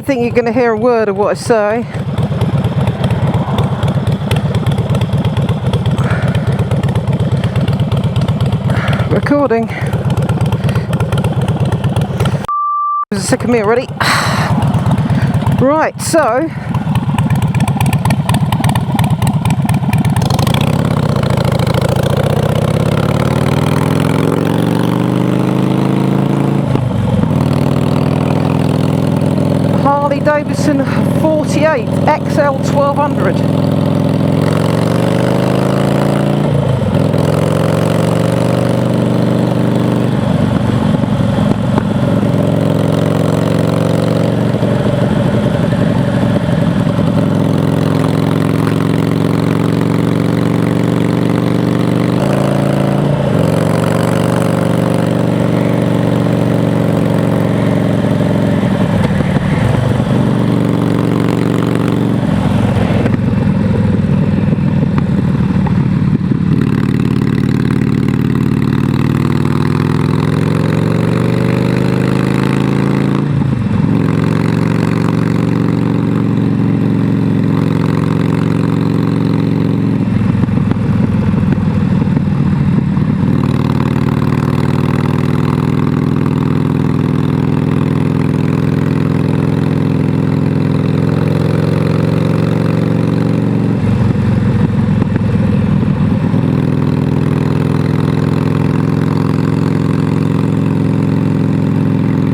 don't think you're going to hear a word of what I say. Recording. Is sick of me already. Right, so Harley Davidson 48 XL 1200.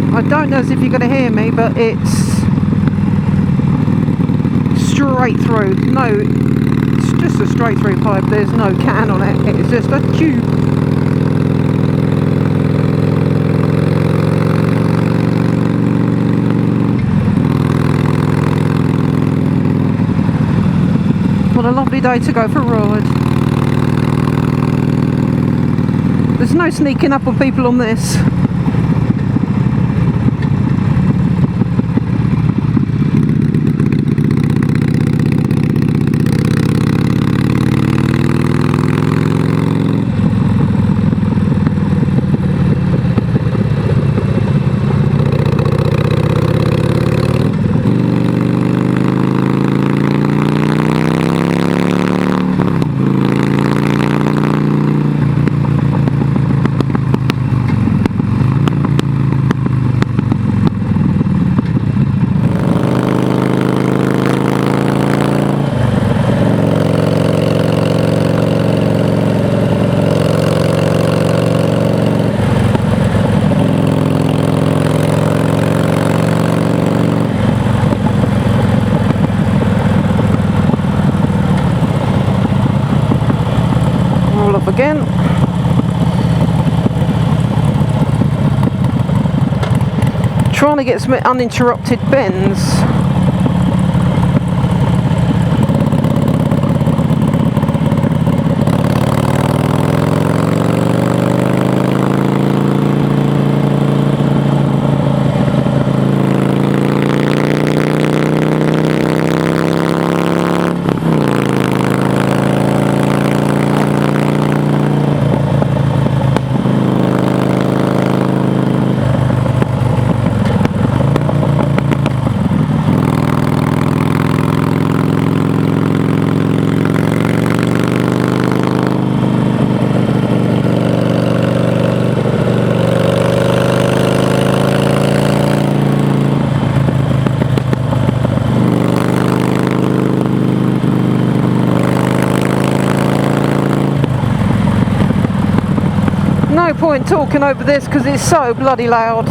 I don't know if you're going to hear me, but it's straight through. No, it's just a straight through pipe. There's no can on it. It's just a tube. What a lovely day to go for a ride. There's no sneaking up on people on this. Up again. Trying to get some uninterrupted bends. No point talking over this because it's so bloody loud.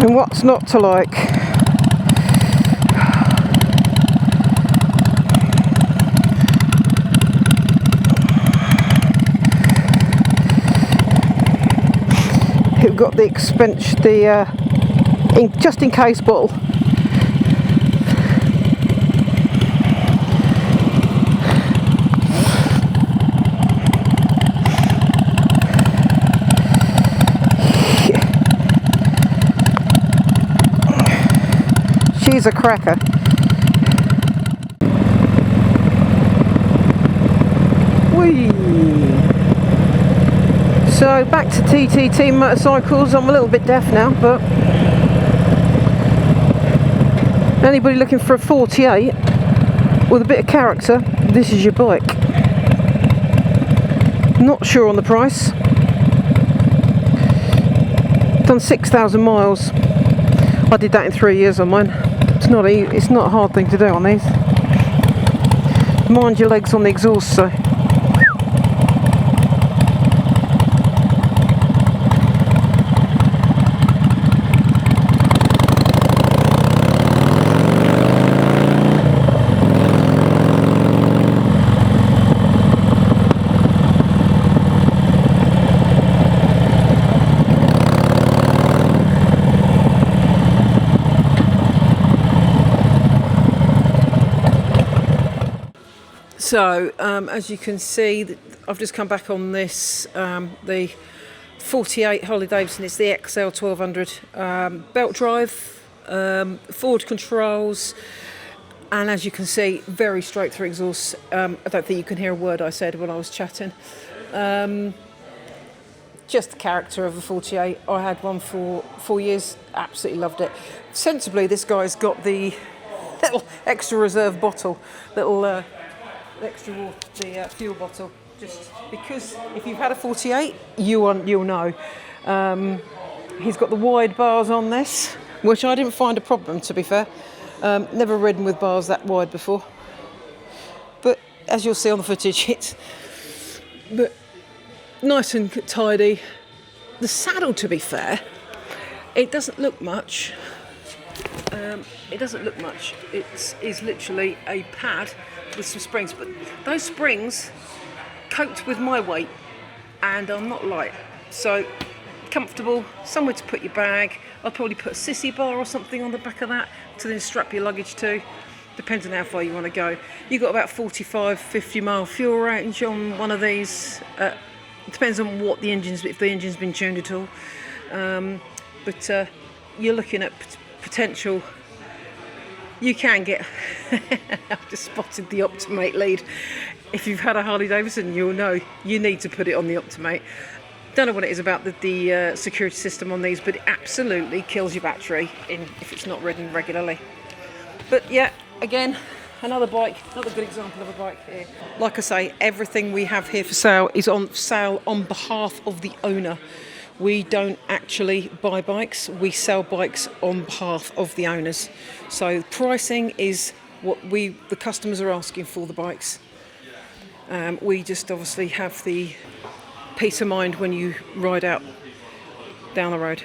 And what's not to like? got the just in case bottle. She's a cracker. Whee! So back to TTT Motorcycles. I'm a little bit deaf now, but anybody looking for a 48 with a bit of character, this is your bike. Not sure on the price. Done 6,000 miles. I did that in 3 years on mine. It's not a hard thing to do on these. Mind your legs on the exhaust, so. So, as you can see, I've just come back on this, the 48 Harley Davidson. It's the XL 1200 belt drive, forward controls, and as you can see, very straight through exhaust. I don't think you can hear a word I said when I was chatting. Just the character of a 48. I had one for 4 years, absolutely loved it. Sensibly, this guy's got the little extra reserve bottle, little extra water, the fuel bottle, just because if you've had a 48, you'll know. He's got the wide bars on this, which I didn't find a problem, to be fair. Never ridden with bars that wide before, but as you'll see on the footage, it's nice and tidy. The saddle, to be fair, it doesn't look much. It is literally a pad with some springs, but those springs coped with my weight, and I'm not light, so comfortable. Somewhere to put your bag. I'll probably put a sissy bar or something on the back of that to then strap your luggage to. Depends on how far you want to go. You've got about 45-50 mile fuel range on one of these. Depends on what the engine's, if the engine's been tuned at all. But you're looking at potential. You can get. I've just spotted the Optimate lead. If you've had a Harley Davidson, you'll know you need to put it on the Optimate. Don't know what it is about the security system on these, but it absolutely kills your battery if it's not ridden regularly. But yeah, again, another bike, another good example of a bike here. Like I say, everything we have here for sale is on sale on behalf of the owner. We don't actually buy bikes, we sell bikes on behalf of the owners. So pricing is what the customers are asking for the bikes. We just obviously have the peace of mind when you ride out down the road.